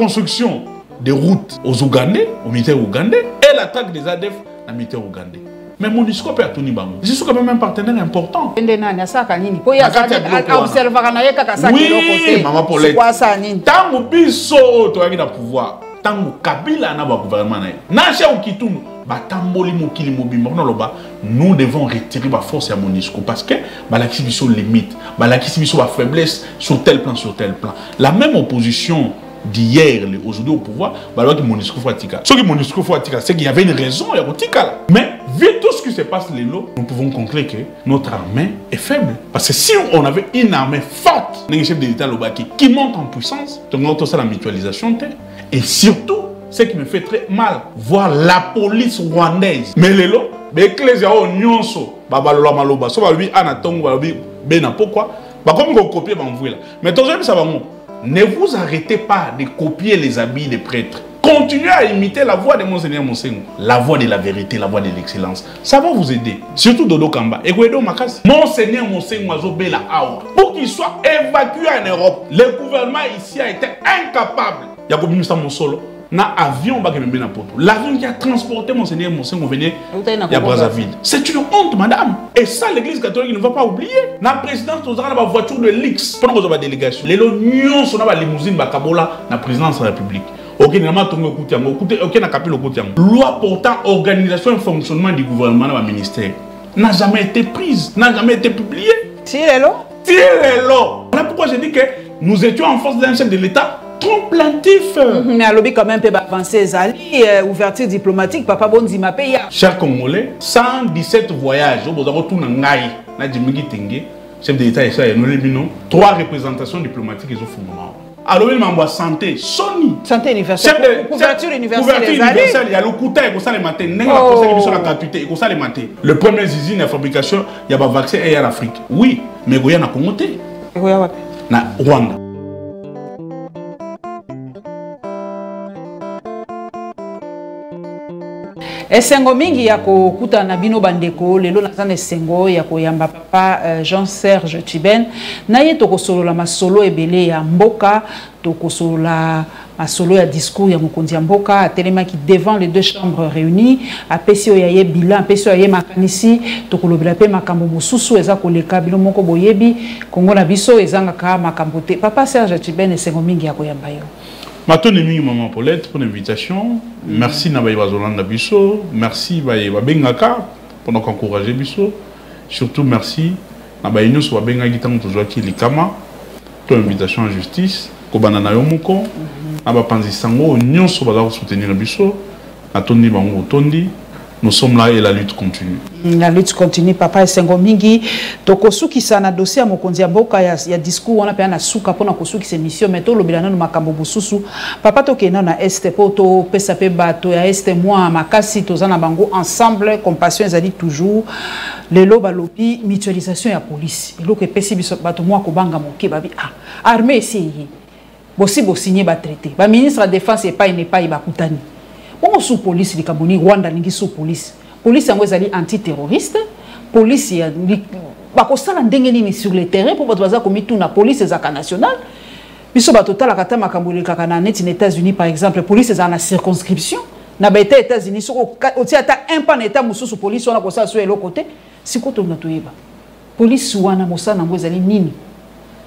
construction des routes aux Ougandais, aux militaires ougandais, et la traque des ADF aux militaires ougandais. Mais MONUSCO peut tout nibango. Je suis quand même un partenaire important. Oui, maman Paulette. Tant que biso to yaki na pouvoir, tant que Kabila na ba gouvernement na. Na chez Okitunu, ba tamboli mokili mobimba na loba, nous devons retirer ba force à MONUSCO parce que ba la kibiso limite, ba la kibiso ba faiblesse sur tel plan sur tel plan. La même opposition d'hier, aujourd'hui au pouvoir, bah alors que MONUSCO faut attirer. Ce que MONUSCO faut attirer, c'est qu'il y avait une raison, il y a un tika. Mais vu tout ce qui se passe les lots, nous pouvons conclure que notre armée est faible. Parce que si on avait une armée forte, un chef de l'État qui monte en puissance, donc on a ça la mutualisation. Et surtout, ce qui me fait très mal, voir la police rwandaise. Mais les lots, l'Ecclésia nyonso, babalola maloba, so babi anatongo babi bena pourquoi? Bah comme on copie bah on là. Mais tout ça va mon. Ne vous arrêtez pas de copier les habits des prêtres. Continuez à imiter la voix de Monseigneur Monsengo. La voix de la vérité, la voix de l'excellence. Ça va vous aider. Surtout Dodo Kamba. Et Guido Makasi. Monseigneur Monsengo Azobela Aour. Pour qu'il soit évacué en Europe, le gouvernement ici a été incapable. Il y a comme ministre Monsolo. Na avion l'avion qui a transporté Monseigneur Monsengo venait à Brazzaville. C'est une honte, madame. Et ça, l'église catholique ne va pas oublier. La présidence, nous avons la voiture de l'X. Pendant la délégation. Les lognons sont dans la limousine Bakabola, la présidence de la République. Ok, loi portant organisation et fonctionnement du gouvernement dans le ministère n'a jamais été prise, n'a jamais été publiée. Tirez-le. Tirez-le. Voilà pourquoi je dis que nous étions en force d'un chef de l'État trop plaintif. Mais à l'objet quand même peut avancer les alliés, ouverture diplomatique, papa Bonzi m'a payé. Chers Congolais, 117 voyages, vous avez tout nangai, na Djimigi Tengue, chef de l'État et ça, et nous les binons, 3 représentations diplomatiques et au fondement. Alors, il m'a santé, Sony. Santé universelle. Couverture universelle. Couverture universelle. Il y a le couteau, il y a le matin. Il y a le matin. Le premier usine de fabrication, il y a un vaccin et en Afrique. Oui, mais il y a un Congo. Il y a Rwanda. Esengo mingi ya kokuta na bino bandeko lelo nazana esengo ya koyamba papa Jean-Serge Tshibene na ye tokosolola masolo ebele ya mboka tokosolola masolo ya discours ya mokonzi ya mboka atelemaki devant les deux chambres réunies apesi ya ye bilan apesi ya ye makanisi tokolobela pe makambo mosusu eza koleka bilo moko boyebi Kongo na biso ezanga ka makambo te papa Serge Tshibene esengo mingi ya koyamba yo. Matonemi maman Paulette pour l'invitation. Merci Nabaïba Zolanda Bisso. Merci Baïba Bengaka pour nous encourager Bisso. Surtout merci Nabaïno soit Benga Gitan Tozoaki Likama. Pour l'invitation en justice. Kobanana Yomoko. Naba Panzi Sango. Nyon soit soutenir Bisso. Natoni Bango Tondi. Nous sommes là et la lutte continue. La lutte continue, papa Esengo mingi. Tokosuki sana dossier à mokonzi ya boka ya discours on a pe na suka pona kosuki se mission meto lobelana no makambo bususu. Papa tokena na este poto pesa pe bato ya este moi makasi tozana bango ensemble compassion ezali toujours lelo balobi mutualisation ya police. Eloko epesi biso bato moi ko banga moke babi armée esi bosi signer ba traité. Ba ministre de défense et pas bakutani. On sous police de Kaboni Rwanda lingi sous police. Police yango ezali anti-terroriste. Police ya bakosala ndenge nini sur le terrain pour bato baza komi tout na police ezaka nationale. Biso bato tala kata makambo le kaka na net aux États-Unis par exemple, police ezaka na circonscription. Na ba États-Unis so oti ata un pan état mususu police wana kosala so elo côté. Sikoto na toyeba. Police wana mosana ngo ezali nini?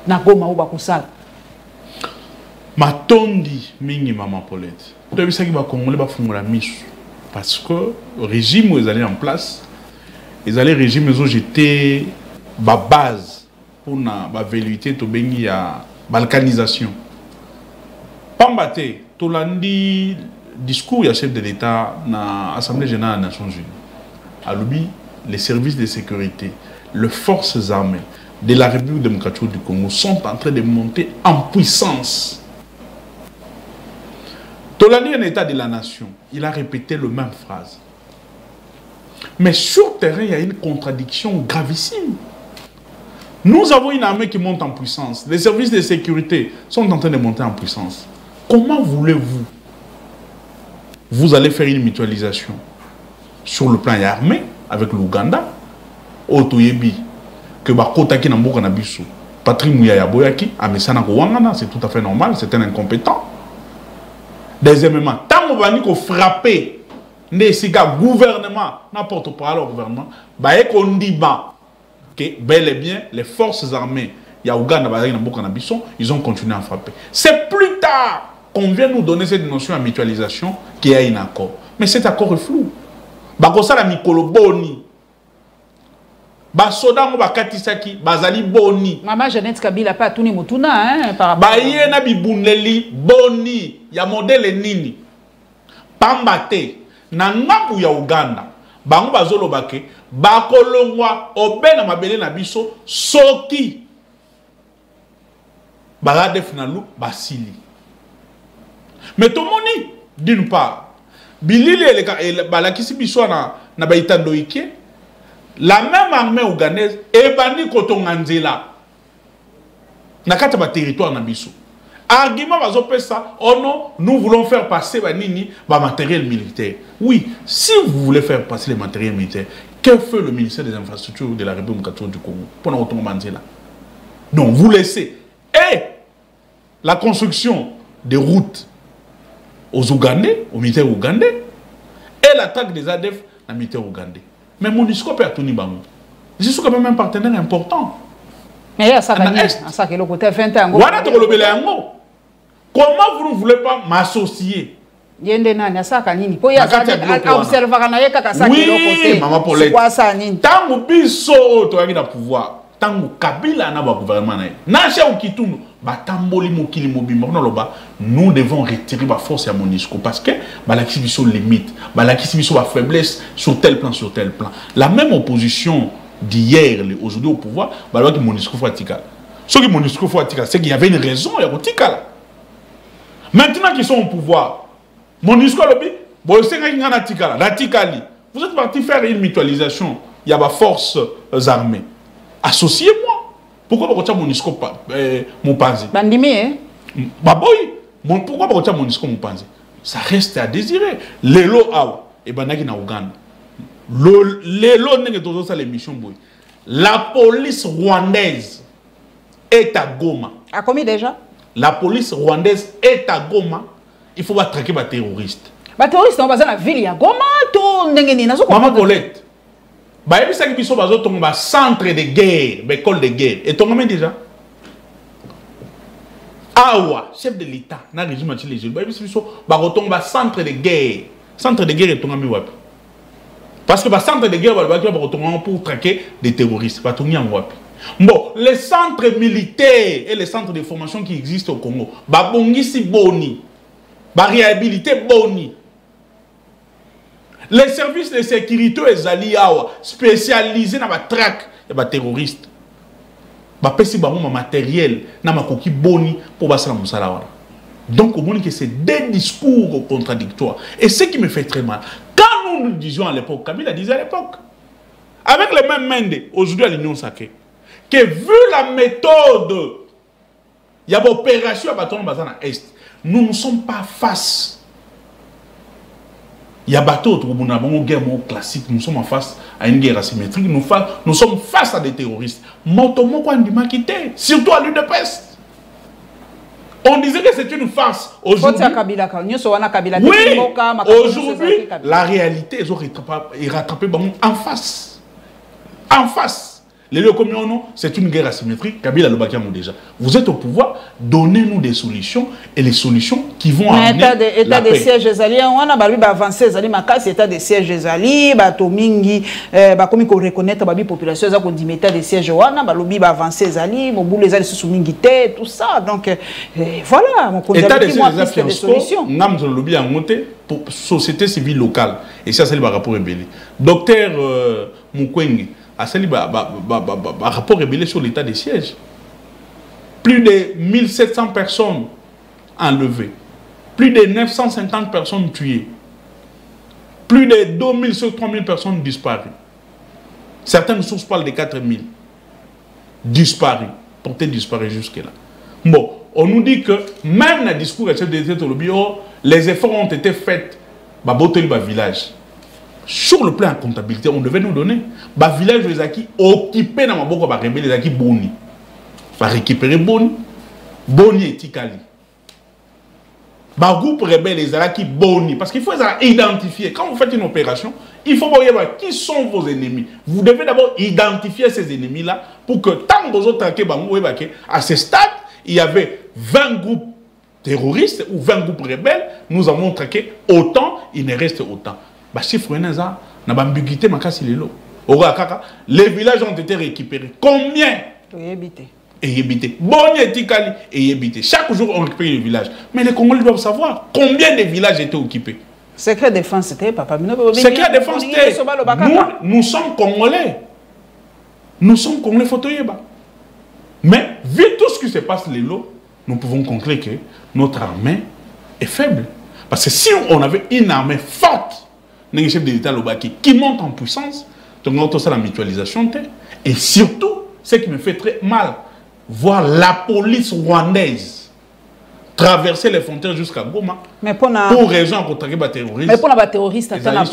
Na Goma ou bakosala. Matondi mingi maman Paulette. Tu sais que les Congolais vont la mise parce que le régime où ils allaient en place, ils allaient régime ils ont jeté la base pour la velléité de la balkanisation. Pambate, tout lundi discours du chef de l'État dans l'Assemblée générale des Nations Unies. À l'oubi, les services de sécurité, les forces armées de la République démocratique du Congo sont en train de monter en puissance. Tolani, un état de la nation, il a répété la même phrase. Mais sur le terrain, il y a une contradiction gravissime. Nous avons une armée qui monte en puissance. Les services de sécurité sont en train de monter en puissance. Comment voulez-vous? Vous allez faire une mutualisation sur le plan armé avec l'Ouganda, Otoyebi, que Bakotaki Namboka Nabiso, Patrick Mouya Boyaki, Amesana Kouangana, c'est tout à fait normal, c'est un incompétent. Deuxièmement, tant qu'on va nous frapper, le gouvernement, n'importe quoi le gouvernement, qu'on dit que bel et bien les forces armées, il y a Ouganda, ils ont continué à frapper. C'est plus tard qu'on vient nous donner cette notion de mutualisation qu'il y a un accord. Mais cet accord est flou. Ça la mikolo boni. Soda mo bakatisaki bazali boni. Maman Jeannette Kabila pas tout ni mutuna hein par rapport. Yena bibuneli boni ya modèle nini. Pambate na ngapu ya Uganda. Bango bazolo bake bakolongwa obena mabele na biso soki barade finalu basili. Mais tout le monde, d'une part, Bilili et Balakisi Bissona na baitando ike, la même armée ougandaise est bannie Kotonganzela. Na kata ba territoire na biso. Argument va zopé ça, oh non, nous voulons faire passer banini ba matériel militaire. Oui, si vous voulez faire passer les matériels militaires, que fait le ministère des Infrastructures de la République du Congo pour nous Kotonganzela? Donc vous laissez et la construction des routes aux Ougandais, aux militaires ougandais, et l'attaque des ADF aux militaires ougandais. Mais MONUSCO peut tourner bango. Je suis quand même un partenaire important. Mais il y a ça qui est le côté 20 ans. Comment vous ne voulez pas m'associer? Oui, maman Paulette. Tant que biso to na pouvoir, tant que Kabila na gouvernement na chez Kitunu, nous devons retirer la force à MONUSCO parce que la limite, la faiblesse sur tel plan, sur tel plan. La même opposition d'hier, aujourd'hui au pouvoir, que MONUSCO faut attirer. Ce que MONUSCO faut attirer, c'est qu'il y avait une raison, il y a un maintenant qu'ils sont au pouvoir, MONUSCO vous êtes parti faire une mutualisation, il y a des forces armées. Associez-moi. Pourquoi pas MONUSCO Mupanzi? Bandimi, hein? Pourquoi pas MONUSCO Mupanzi? Ça reste à désirer. Lelo awa et banaki na Uganda. Lelo nenge tozo sa l'émission boy. La police rwandaise est à Goma. A combien déjà? La police rwandaise est à Goma. Il faut pas traquer les terroristes. Les terroristes sont basés dans la ville à Goma. Maman Paulette. Bah, il y a des centre de guerre, école de guerre. Et ton nom déjà? Awa, chef de l'État, dans le régime anti-légil. Bah, il y a centre de guerre. Centre de guerre est ton ami. Parce que le centre de guerre, pour traquer des terroristes. Bon, les centres militaires et les centres de formation qui existent au Congo, bah, bongisi boni, bah, réhabilité boni. Les services de sécurité spécialisés dans la traque et les terroristes. Ils ont matériel, boni pour donc, c'est des discours contradictoires. Et ce qui me fait très mal, quand nous disions à l'époque, Kabila disait à l'époque, avec les mêmes Mende, aujourd'hui à l'Union sacrée, que vu la méthode, il y a une opération à l'Est, nous ne sommes pas face. Il y a bateau, une guerre classique, nous sommes en face à une guerre asymétrique, nous sommes face à des terroristes. Surtout à l'UDPS. On disait que c'est une farce. Aujourd'hui, oui, aujourd'hui, la réalité est rattrapée en face. En face. C'est une guerre asymétrique. Kabila le Bakiamou déjà. Vous êtes au pouvoir, donnez-nous des solutions et les solutions qui vont amener la paix. État des sièges alliés, on a avancé les makas, état des sièges alliés, Batomingi, comme qu'on reconnaître la population, on dit état des sièges, on a avancé les alliés, mon bout les alliés sous mingité, tout ça. Donc voilà, mon état des sièges des solutions. Nous avons lobby à monter pour société civile locale. Et ça, c'est le rapport rebelle. Docteur Mukwege a sali rapport révélé sur l'état des sièges. Plus de 1700 personnes enlevées. Plus de 950 personnes tuées. Plus de 2000 sur 3000 personnes disparues. Certaines sources parlent de 4000 disparues. Portées disparues jusque-là. Bon, on nous dit que même dans le discours de chef de l'État, les efforts ont été faits dans le village. Sur le plan de comptabilité, on devait nous donner. Le village de Zaki occupé dans Maboko, les Zaki Boni. Va récupérer Boni. Boni et Tikali. Bah, groupe rebelle, les Alaki boni. Parce qu'il faut identifier. Quand vous faites une opération, il faut voir qui sont vos ennemis. Vous devez d'abord identifier ces ennemis-là pour que tant que vous attaquez, à ce stade, il y avait 20 groupes terroristes ou 20 groupes rebelles. Nous avons traqué autant, il ne reste autant. Bah, chiffre, n'a pas ambiguïté, les villages ont été récupérés. Combien? Et habité. Chaque jour, on récupère les villages. Mais les Congolais doivent savoir combien de villages étaient occupés. Secret défense, c'était, papa. Secret défense, c'était. Nous sommes Congolais. Nous sommes Congolais photoyeba. Mais, vu tout ce qui se passe, nous pouvons conclure que notre armée est faible. Parce que si on avait une armée forte, un chef de l'État qui monte en puissance, donc on a la mutualisation. Et surtout, ce qui me fait très mal, voir la police rwandaise traverser les frontières jusqu'à Goma pour raison contre les terroristes. Mais pour les terroristes, il y a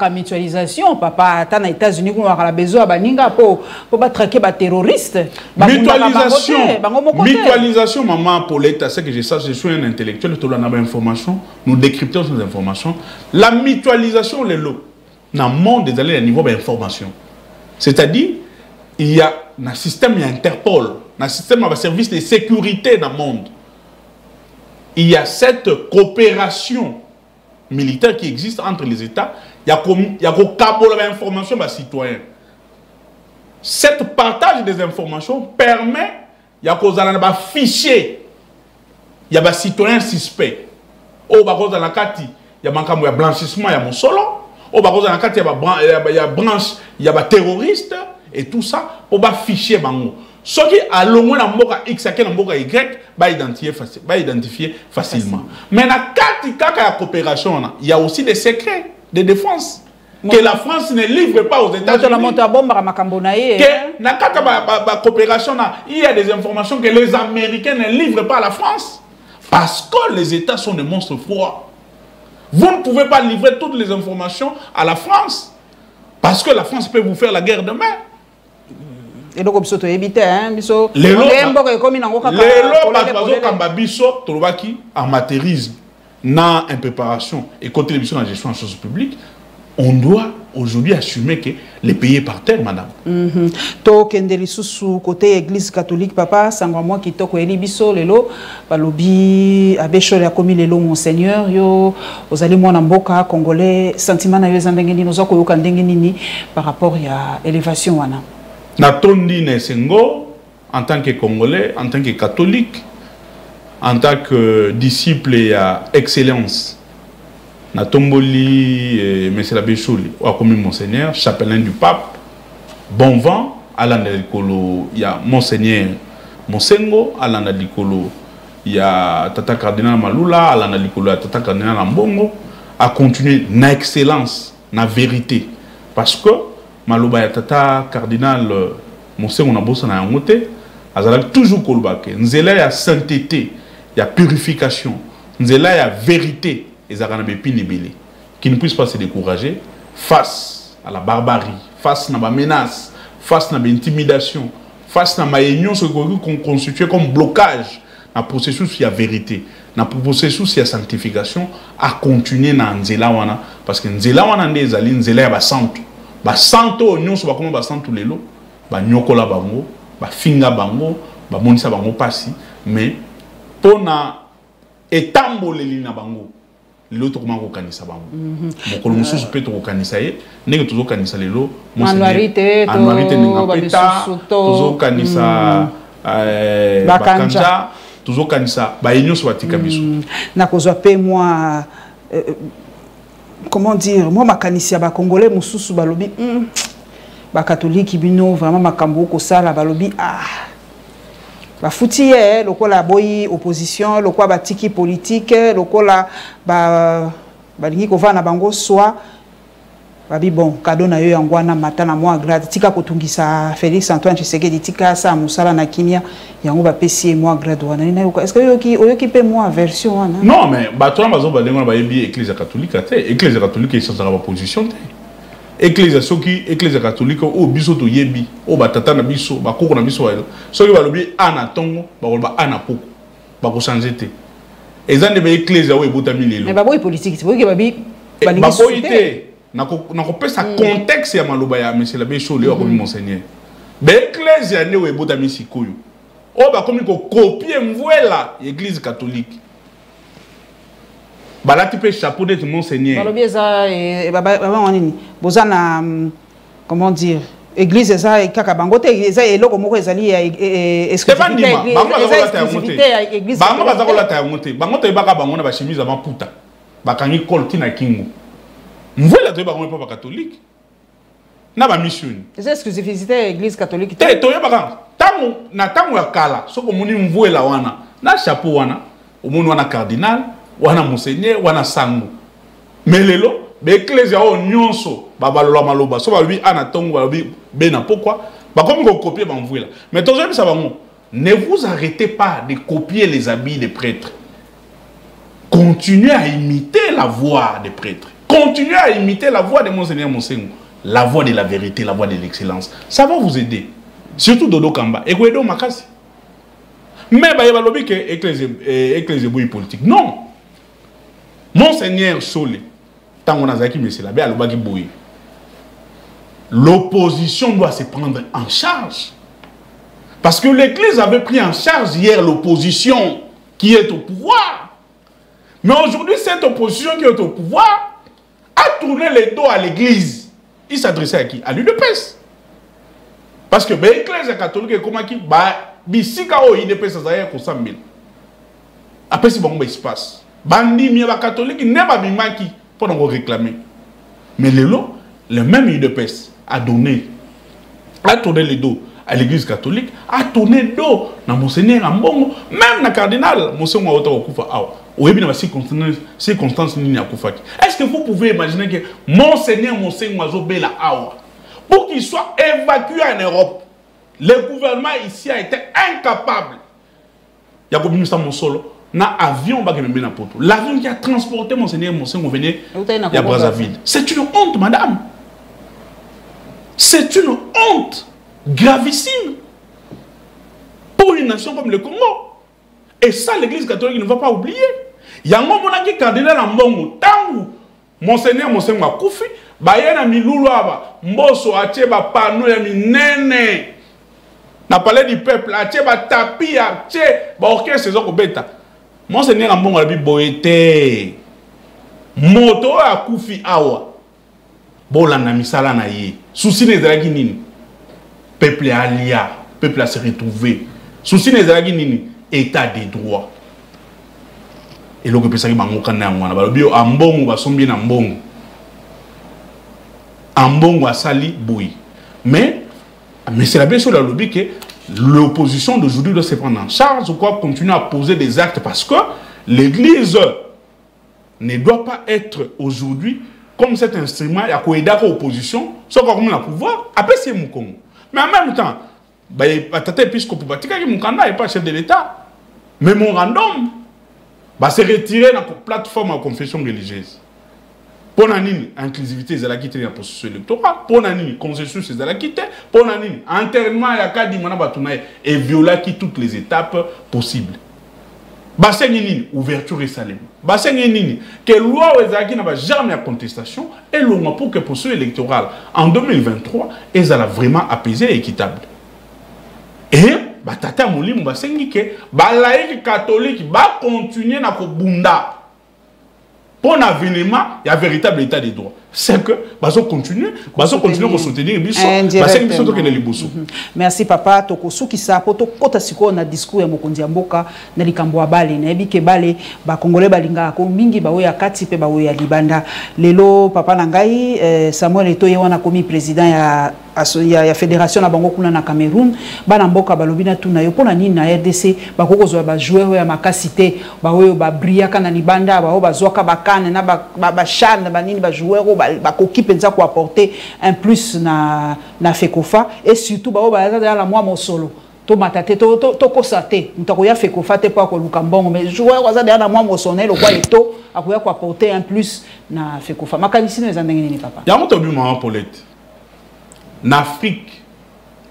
une mutualisation. Papa, dans les États-Unis, on a besoin de traquer les terroristes. Mutualisation, maman, pour l'État, c'est que je sais, je suis un intellectuel, tout le monde a information, nous décryptons ces informations. La mutualisation, dans le monde des alliés à niveau d'information. C'est-à-dire, il y a un système Interpol, un système de service de sécurité dans le monde. Il y a cette coopération militaire qui existe entre les États. Il y a un câble d'information aux citoyens. Cet partage des informations permet, il y a un fichier, il y a des citoyens suspects. Il y a blanchissement, il y a mon solo. Il y a branche, il y a des terroristes. Et tout ça, pour fichier bango. Ce qui a le moins dans X, Y, identifier facilement. Mais dans la coopération, il y a aussi des secrets de défense que la France ne livre pas aux États-Unis. Dans la coopération, il y a des informations que les Américains ne livrent pas à la France. Parce que les États sont des monstres froids. Vous ne pouvez pas livrer toutes les informations à la France. Parce que la France peut vous faire la guerre demain. Et donc, on peut éviter, hein, biso. Les lois, amateurisme, na impréparation et contribution à la gestion en choses publiques, on doit aujourd'hui assumer que les pays est par terre, madame. To kendeli sous côté église catholique, papa, sangwa moi qui toko eli biso lelo, balobi abeshore a commis lelo monseigneur yo, ozali mwana mboka congolais, sentiment na yo zandengeni nozo koyoka ndengeni par rapport à élévation wana. Natondi Nesengo, en tant que Congolais, en tant que catholique, en tant que disciple et excellence, Natomboli, M. Labéchouli, ou comme Monseigneur, chapelain du pape, bon vent, Alanda Likolo, il y a Monseigneur Monsengo, Alanda Likolo, il y a Tata Cardinal Malula, Alanda Likolo, Tata Cardinal Ambongo, à continuer na excellence, na vérité. Parce que, Malouba ya Tata Cardinal Monsengo na bossa na yangote, azala toujours kolbake. Nzela ya sainteté, ya purification, nzela ya vérité, ezakana bepini belé, qui ne puisse pas se décourager face à la barbarie, face à la menace, face à l'intimidation, face à la union qu'on constitue comme blocage dans le processus de la vérité, dans le processus de la sanctification, à continuer dans nzela wana, parce que nzela wana ndezali nzela ya basantu. Basanto nyonso bakoma basanto lelo ba nyokola bango ba finga bango ba monisa bango pasi mais pona etamboleli na bango lelo to koma ko kanisa bango mokolo mususu pe to ko kanisa ye ndenge tozo kanisa lelo anuarité ninga peta tozo kanisa bakanja tozo kanisa ba nyonso batika biso na kozwa pe moi comment dire, moi, ma canisia, ba congolais, mususu balobi, ba catholique, bino, vraiment ma kambo kosala balobi, ba foutier, le quoi la boy opposition, le quoi ba tiki politique, le quoi la ba lingi kova na bango soit, babi bon, cadeau na yo yangwana matana moi grade, tika kotungisa Félix Antoine Tshisekedi tika sa musala na kimia, yango ba pesi moi grade wana. Est-ce que oyoki pe moi version wana? Non mais batona bazo balengo ba yebi église catholique té, église catholique ils sont en position té. Église soki église catholique o biso to yebi, o batata na biso, ba koko na biso wa. Soki ba lobi ana tongo, ba kolba ana poko. Ba ko changer té. ils ont des éclairs où ils botent mille. Mais pas politique, c'est vrai que babi. Baboité, n'a pas ça contexte ya malobaya, mais c'est la belle chose comme monseigneur. L'église ya né où ils botent mille sikoyo. Oh bah comme il faut copier m'voila l'église catholique. Bah là tu peux chapeau d'être monseigneur. Balobi ça et baba on nini. Bozana comment dire. Église eza kaka bango te eza eloko moko ezali exclusivité église bango bazakola ta monte bango te baka bango na ba chemise avant puta bakangi kolti na kingo mvela to bango pas catholique na ba mission c'est exclusivité église catholique te to yebaka tango ya kala soko moni mvela wana na chapeau wana omoni wana cardinal wana monseigneur wana sango melelo l'Ecclésia o nyonso babalola maloba so babi ana tongo babi bena pourquoi ba comme ko copier banvouela mais tous ça bango ne vous arrêtez pas de copier les habits des prêtres, continuez à imiter la voix des prêtres, continuez à imiter la voix de monseigneur Monsengo, la voix de la vérité, la voix de l'excellence, ça va vous aider, surtout Dodo Kamba et Guedo Makasi. Mais ba yebalobi que Ecclésia boui politique non, monseigneur Solé. L'opposition doit se prendre en charge. Parce que l'Église avait pris en charge hier l'opposition qui est au pouvoir. Mais aujourd'hui, cette opposition qui est au pouvoir a tourné les dos à l'Église. Il s'adressait à qui? À l'UDPS. Parce que l'Église catholique est comme qui bisika o UDPS ça y est pour 100 000. Après si bon il se passe. Bandi mi ba catholique ne ba bimaki pour nous réclamer. Mais le même UDPS a tourné le dos à l'église catholique, a tourné le dos à Monseigneur Ambongo, même à cardinal, Monseigneur Ouattara Awa. Ou bien dans circonstances est-ce que vous pouvez imaginer que Monseigneur Ouattara Awa, pour qu'il soit évacué en Europe, le gouvernement ici a été incapable. Il y a comme ça mon solo. L'avion qui a transporté Monseigneur venir à Brazzaville. C'est une honte, madame. C'est une honte gravissime pour une nation comme le Congo. Et ça, l'Église catholique ne va pas oublier. Il y a un moment qui cardinal en bon temps Monseigneur Koufi, Bayana Milouaba, Mboso Acheba Pano ya Minene. Na parlé du peuple, Acheba Tapi, Acheba orchestre Zoko Beta. Monseigneur Ambongo abi boete moto a kufi awa bolanda misala na ye souci ne ezalaki nini peuple alia peuple a se retrouver souci ne ezalaki nini état de droit et loko pesaki bango kana ngwana balobi ambongo basombi na mbongo ambongo asali boui mais c'est la bien sûr la lobby que l'opposition d'aujourd'hui doit se prendre en charge ou quoi continuer à poser des actes parce que l'Église ne doit pas être aujourd'hui comme cet instrument il y a quoi aider l'opposition soit comme le pouvoir après c'est mon Congo mais en même temps tata épiscope batika qui Mukanda est pas chef de l'État mais mon random se retirer dans la plateforme de confession religieuse. Pour nini inclusivité ils allaient quitter la processus électoral, pour nini consensus ils allaient quitter, pour nini enterrement ya kadi mana batuna et violer toutes les étapes possibles. Bassin nini ouverture et salut. Bassin nini que loi ezaki na ba jamais à contestation et loi pour que processus électoral en 2023 ils allaient vraiment apaisé et équitable. Et batata molimo basengi que ba laïque catholique ba continuer na ko bunda. Pour l'avènement, il y a un véritable état de droit. C'est que, nous continuer à soutenir merci papa, tokosu ki sa poto kota siko na discours ya mokonzi ya mboka na likambo ya bale na yebi ke bale ba congolais balinga ko mingi ba oya kati pe ba oya libanda lelo papa na ngai Samuel Etoye wana komi président ya fédération na bango kuna na Cameroun bana mboka balobi na tuna yo pona nini na RDC ba kokozwa ba joueur ya makasité ba oyo ba briaka na libanda ba o bazwaka bakane na ba chan ba nini ba joueur ba koki penza ko apporter un plus na FECOFA et surtout ba baza la moi mon solo to matate to kosate ntako ya FECOFA te pa ko lukambongo mais joueur waza na moi mon sonel kwa eto akoya ko apporter un plus na FECOFA makanisi no ezandenge nini papa ya moto bi maman Paulette en Afrique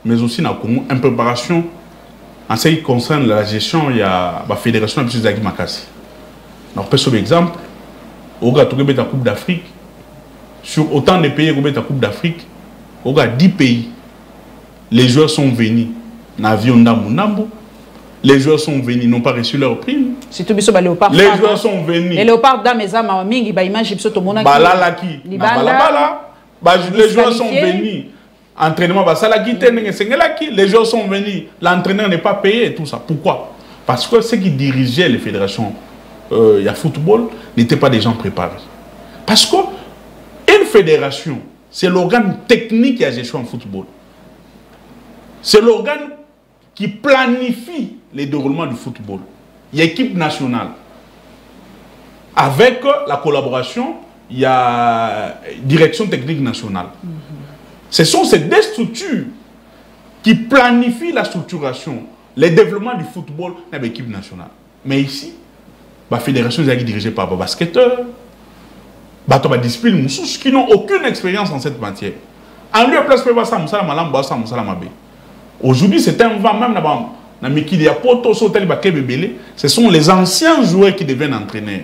mais aussi na Congo en préparation en ce qui concerne la gestion il y a la fédération de Makasi On peut sur exemple, au gars qui la Coupe d'Afrique, sur autant de pays qui ont la Coupe d'Afrique, au gars 10 pays, les joueurs sont venus dans l'avion d'Amou. Les joueurs sont venus, n'ont pas reçu leur prime. Les joueurs sont venus. Les léopards dans mes âmes, mingi ba image ipso to mona. Balalaki. Les joueurs sont venus. Entraînement basalaki tenengesengelaki. Les joueurs sont venus. L'entraîneur n'est pas payé et tout ça. Pourquoi? Parce que ceux qui dirigeaient les fédérations il y a football n'étaient pas des gens préparés. Parce que une fédération, c'est l'organe technique qui a gestion en football. C'est l'organe qui planifie les déroulements du football. Il y a équipe nationale. Avec la collaboration, il y a direction technique nationale. Ce sont ces deux structures qui planifient la structuration, le développement du football dans l'équipe nationale. Mais ici, la fédération est dirigée par les basketteurs, les disciplines qui n'ont aucune expérience en cette matière. En lieu de place, aujourd'hui, c'est un vent même ce sont les anciens joueurs qui deviennent entraîneurs.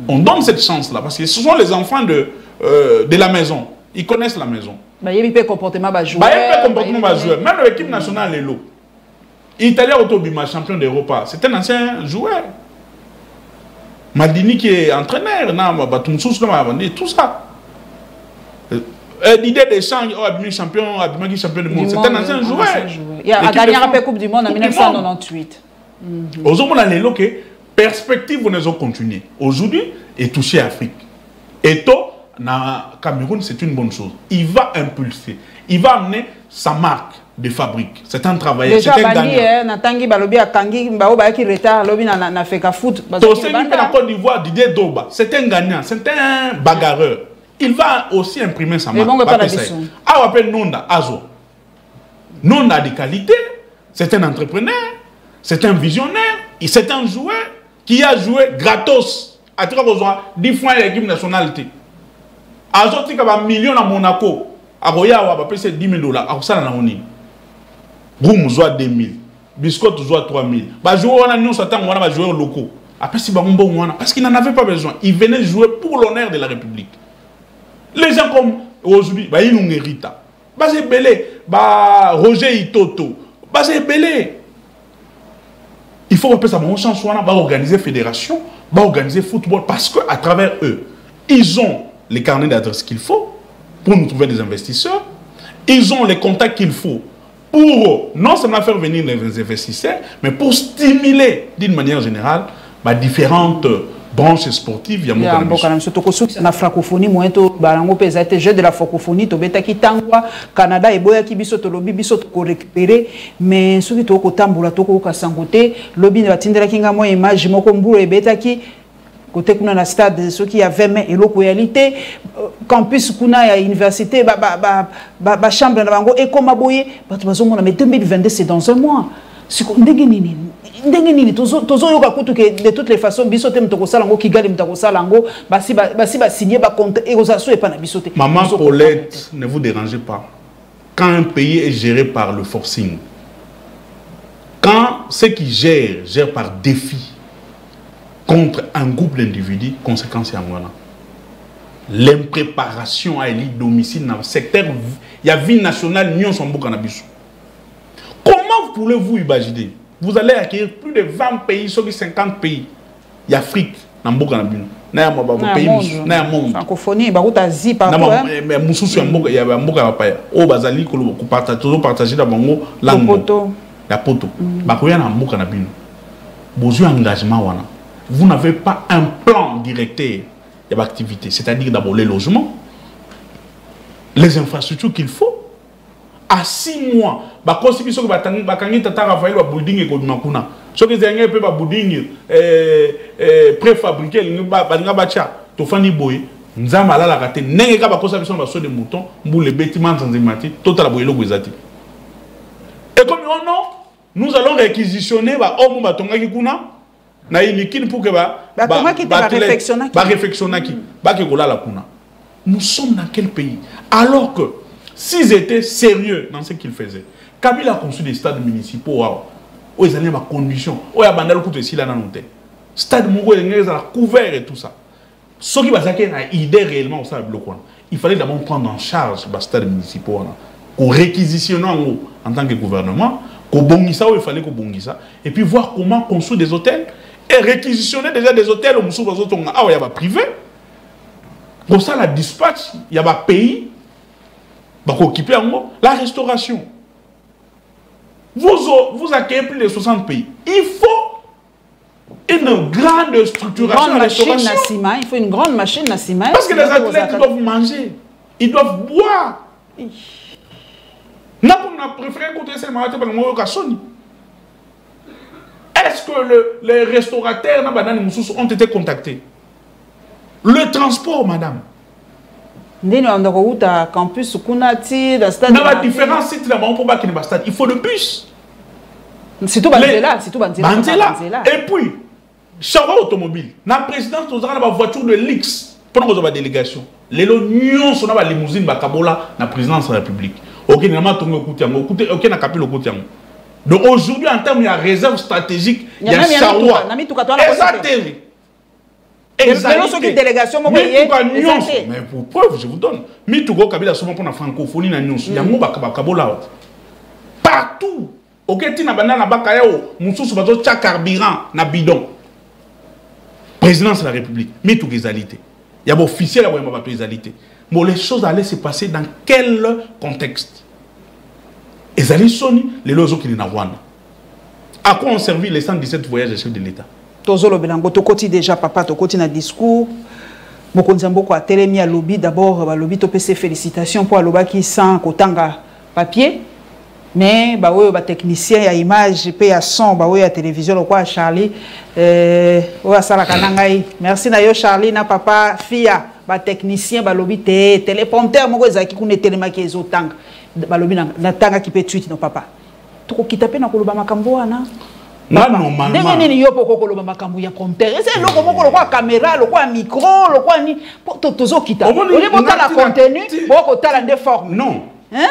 On donne cette chance-là parce que ce sont les enfants de la maison. Ils connaissent la maison. Il y a un comportement de joueur. Même l'équipe nationale est là. L'Italien Autobima, champion d'Europe, c'est un ancien joueur. Maldini qui est entraîneur, tout ça. L'idée des champs, champion du monde, c'est un ancien joueur. Il a gagné la Coupe du Monde en 1998. Aujourd'hui, les perspectives vont continuer. Aujourd'hui, est touché Afrique. Et tout, Cameroun, c'est une bonne chose. Il va impulser. Il va amener sa marque de fabrique. C'est un travailleur. C'est un gagnant. C'est un gagnant. C'est un bagarreur. Il va aussi imprimer sa marque. Nonda a des qualités. C'est un entrepreneur. C'est un visionnaire. C'est un joueur qui a joué gratos. À 10 fois l'équipe nationale. Azote qui a un million à Monaco. À Roya, on va payer 10 000 $. À ça, on a Goum joue 2 000. Biscotte joue 3 000. Bah jouer on a nous s'attend on va jouer locaux. Après si Bagombo parce qu'il n'en avait pas besoin. Il venait jouer pour l'honneur de la République. Les gens comme aujourd'hui, bah ils nous héritent. Bah c'est belé, bah Roger Itoto, bah c'est belé. Il faut appeler ça bon chance on va organiser fédération, va organiser football parce que à travers eux, ils ont les carnets d'adresse qu'il faut pour nous trouver des investisseurs. Ils ont les contacts qu'il faut pour non seulement faire venir les investisseurs, mais pour stimuler d'une manière générale différentes branches sportives. Il y a la francophonie, moi, je jeu de la francophonie, Canada et Boya qui biso to lobi biso to récupérer, mais ceux qui to ko tamboula to ko kasangote, lobi ne batindela kinga moi image moko mbulu ebeta ki côté kuna na stade ceux qui avaient mais elo réalité campus kuna ya université ba chambre na bango et comme aboye bato bazomona mais 2022 c'est dans un mois ndenge nini tozo yoka kutu que de toutes les façons biso te mtoko sala ngo kigali mtoko sala ngo basi ba signer ba compte et aux assos et pas na biso te. Maman Paulette, ne vous dérangez pas. Quand un pays est géré par le forcing, quand ceux qui gèrent par défi contre un groupe d'individus, conséquence en voilà. L'impréparation à élite domicile dans le secteur, il y a vie nationale, nous sommes beaucoup en abus. Comment voulez-vous imaginer? Vous allez accueillir plus de 20 pays, sur 50 pays. Il y a Afrique, dans beaucoup en abus. Il y a un monde. Francophonie, Asie, partout. Mais Moussou, il y a un monde. Au Bazali, toujours partager dans le langue. La poto. Il y a un monde en abus. Vous avez un engagement. Vous n'avez pas un plan directeur d'activité, c'est-à-dire d'abord les logements, les infrastructures qu'il faut. À 6 mois, quand vous avez un building et ce que vous avez un building préfabriqué, vous avez un bâtiment, nous avons la raté, nous avons des moutons, nous les bâtiments enzymatiques, tout à la. Et comme nous allons réquisitionner au Matonga Kuna. Pour que nous sommes dans quel pays? Alors que s'ils étaient sérieux dans ce qu'ils faisaient, Kabila a construit des stades municipaux où ils avaient des conditions, où il y a des Stade Mourou est couvert et tout ça. Ce qui va s'acquérir une idée réellement, ça il fallait d'abord prendre en charge le stade municipal. Qu'on réquisitionne en tant que gouvernement, qu'on bongissa où il fallait qu'on bongissa, et puis voir comment construire des hôtels et réquisitionner déjà des hôtels au Moussou Bazotonga. Ah, il y a pas privé. Pour ça, la dispatch, il y a pas pays. Pour occuper en gros la restauration. Vous accueillez plus de 60 pays. Il faut une grande structuration de restauration. Il faut une grande machine Nassima. Parce que les athlètes doivent manger. Ils doivent boire. Est-ce que les restaurateurs ont été contactés? Le transport, madame. Campus, différents sites il faut le bus. C'est tout Banzela. Et puis, chaque automobile, la présidence, nous avons la voiture de l'X pour la délégation. Les lions sont dans la limousine, la présidence de la République. Donc aujourd'hui, en termes de réserve stratégique, il y a Charoua. Mais pour preuve, je vous donne. Partout. Présidence de la République. Il y a des officiels qui ont bon, les choses allaient se passer dans quel contexte? Les alliés sont les lois qui n'ont pas. À quoi ont servi les 117 voyages des chefs de l'État? Tozolo Belango, Tokoti déjà, papa, Tokoti na discours. Mokonzamboko a télémi à lobby. D'abord, lobby topé félicitations pour Aloba qui sent Kotanga papier. Mais, bah oui, bah technicien, il y a image, il y a son, bah oui, il y a télévision, le quoi, Charlie. Merci Nayo Charlie, na papa, fia, bah technicien, bah lobby téléprompteur, moi qui connaît télémaqué les autres tanks. Bah lobby na tanga qui peut tuer nos papa. Toko qui tape na koloba makambo na. Normalement. Ndenge nini yo poko koloba makambo ya prompteur. C'est loko moko le quoi caméra, le quoi micro, le quoi ni tozo kita. On est monter la contenu, boko tala de forme. Non. Hein?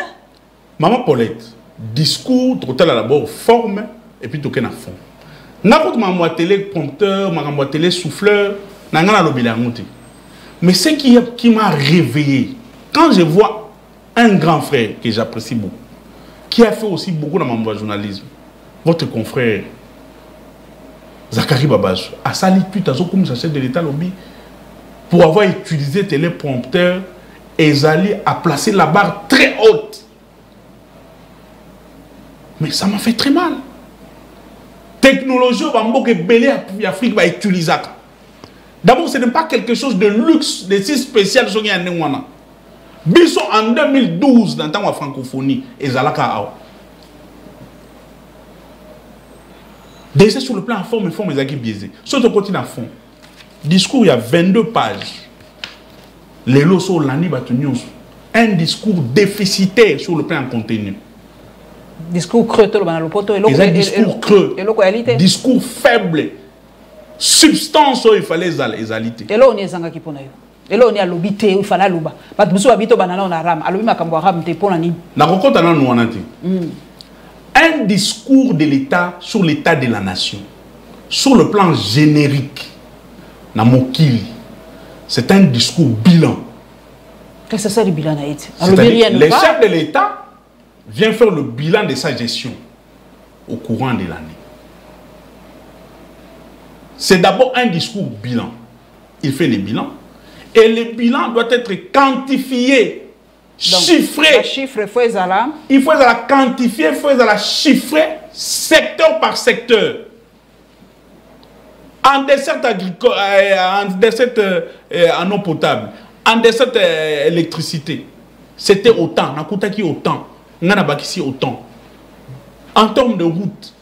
Maman Paulette. Discours, total à d'abord forme et puis token à fond. N'importe ma télé prompteur, ma télé souffleur, n'a lobby. Mais ce qui m'a réveillé, quand je vois un grand frère que j'apprécie beaucoup, qui a fait aussi beaucoup dans mon journalisme, votre confrère Zakari Babaj, a sali tout à comme chef de l'État lobby pour avoir utilisé téléprompteur et Zali a placé la barre très haute. Mais ça m'a fait très mal. Technologie, l'Afrique va utiliser. D'abord, ce n'est pas quelque chose de luxe, de si spécial. Bisson en 2012, dans le temps de la francophonie, et Zalaka. Déjà sur le plan en forme, ils ont biaisé. Sur le côté en fond, discours, il y a 22 pages. Les lots sont l'année un discours déficitaire sur le plan en contenu. Discours creux, discours creux, discours faible, substance il fallait exaliter. Et là on est zanga qui pona yo. Et là on est à l'obité il fallait luba. Pas de biso habito banana on a ram. Alobi makambo ram te pona ni. Na kokota na nuanati. Un discours de l'État sur l'état de la nation, sur le plan générique, na mokili, c'est un discours bilan. Qu'est-ce que c'est le bilan naït? Les chefs de l'État vient faire le bilan de sa gestion au courant de l'année. C'est d'abord un discours bilan. Il fait le bilan. Et le bilan doit être quantifié, chiffré. Il faut la quantifier, il faut la chiffrer secteur par secteur. En dessert agricole, en dessert en eau potable, en dessert électricité. C'était autant, Nakutaki autant. Ici autant. En termes de route,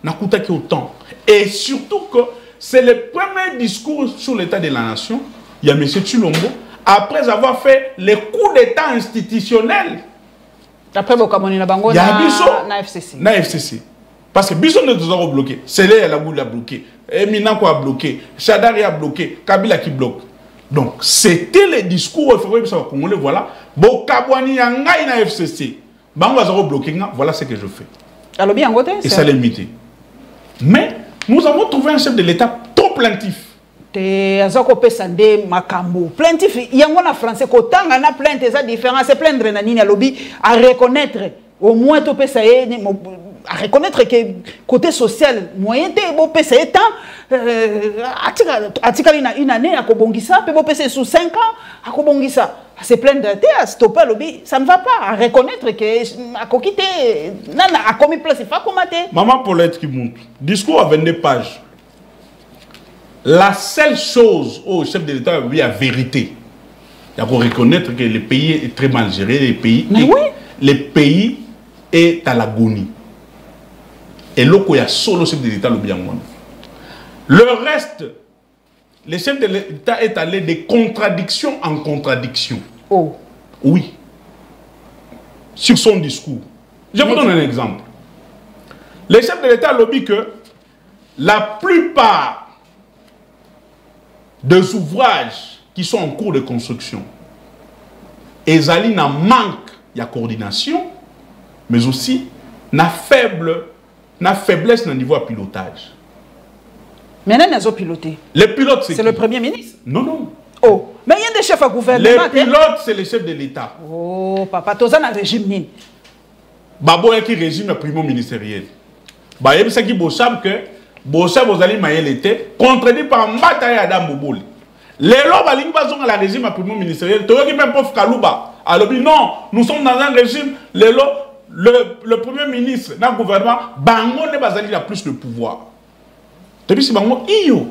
Nakutaki autant. Et surtout que c'est le premier discours sur l'état de la nation. Il y a M. Tshilombo, après avoir fait les coups d'état institutionnels. Après, il y a FCC. Na FCC. Parce que Bisson ne nous a bloqué. Sélé a bloqué. Eminako a bloqué. Chadari a bloqué. Kabila qui bloque. Donc, c'était les discours. Voilà. Bokabwani Yangai na FCC. Voilà ce que je fais. Alors bien, et ça limité. Mais nous avons trouvé un chef de l'État trop plaintif. Te azako pesande makambo. Plaintif, il y a un français qu'autant on a plainte, c'est différent. C'est plaindre na nini lobby à reconnaître. Au moins to pesaye à reconnaître que côté social moyen te bo pesaye tant atika une année à kobongisa pe bo pesaye sous 5 ans à kobongisa. Se plaindre te à stopper lobby, ça ne va pas à reconnaître que à kokite nana a commis place fa komate. Maman Paulette qui monte. Discours à 22 pages. La seule chose au chef de l'État, oui, la vérité. Il faut reconnaître que le pays est très mal géré, le pays est à l'agonie. Et là, il y a solo chef de l'État, le reste, le chef de l'État est allé de contradiction en contradiction. Oh. Oui. Sur son discours. Je vous donne un exemple. Le chef de l'État lobby que la plupart des ouvrages qui sont en cours de construction, ils ont un manque de coordination, mais aussi une faiblesse au niveau de pilotage. Maintenant, ils ont piloté. Les pilotes, c'est le Premier ministre? Non, non. Oh, mais il y a des chefs à gouvernement. Les pilotes, c'est les chefs de l'État. Oh, papa, tu as un régime ni. Babo, il y a un régime primo ministériel. Bah, il y a qui bossam que Bossa Bozali Mayel était contredit par Mbataye Adam Boubouli. Les lois baling basons à la régime primo ministériel. Tu vois qui même pauvre Kalouba. Alors non, nous sommes dans un régime. Les lois, le premier ministre dans le gouvernement, Bango ne bazali a plus de pouvoir. Tu dis Bango iyo.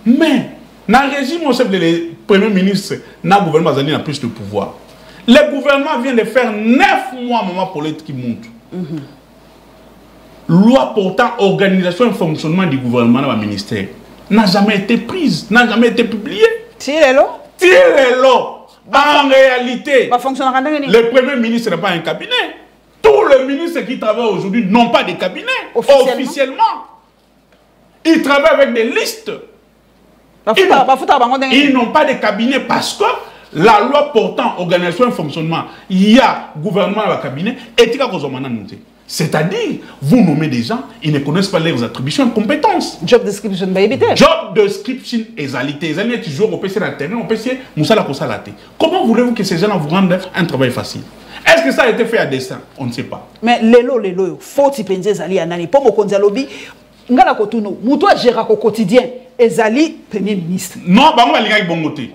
Mais dans le régime au chef de premier ministre, dans le gouvernement bazali a plus de pouvoir. Le gouvernement vient de faire 9 mois maman Paulette qui monte. Loi portant organisation et fonctionnement du gouvernement dans le ministère n'a jamais été prise, n'a jamais été publiée. Tirez-le. En réalité, le premier ministre n'a pas un cabinet. Tous les ministres qui travaillent aujourd'hui n'ont pas de cabinet. Officiellement. Ils travaillent avec des listes. Ils n'ont pas de cabinet parce que la loi portant organisation et fonctionnement, il y a gouvernement dans le cabinet et il y a c'est-à-dire, vous nommez des gens, ils ne connaissent pas leurs attributions et compétences. Job description, job description, égalité. Les années toujours au PC terrain, au PC, Moussala Kosalate. Comment voulez-vous que ces gens vous rendent un travail facile? Est-ce que ça a été fait à dessein? On ne sait pas. Mais lelo, faut y penser Zali Anani. Pour mon lobby, ngala kotuno, mouto gère au quotidien. Ezali, premier ministre. Non, bah, on va aller bongoté.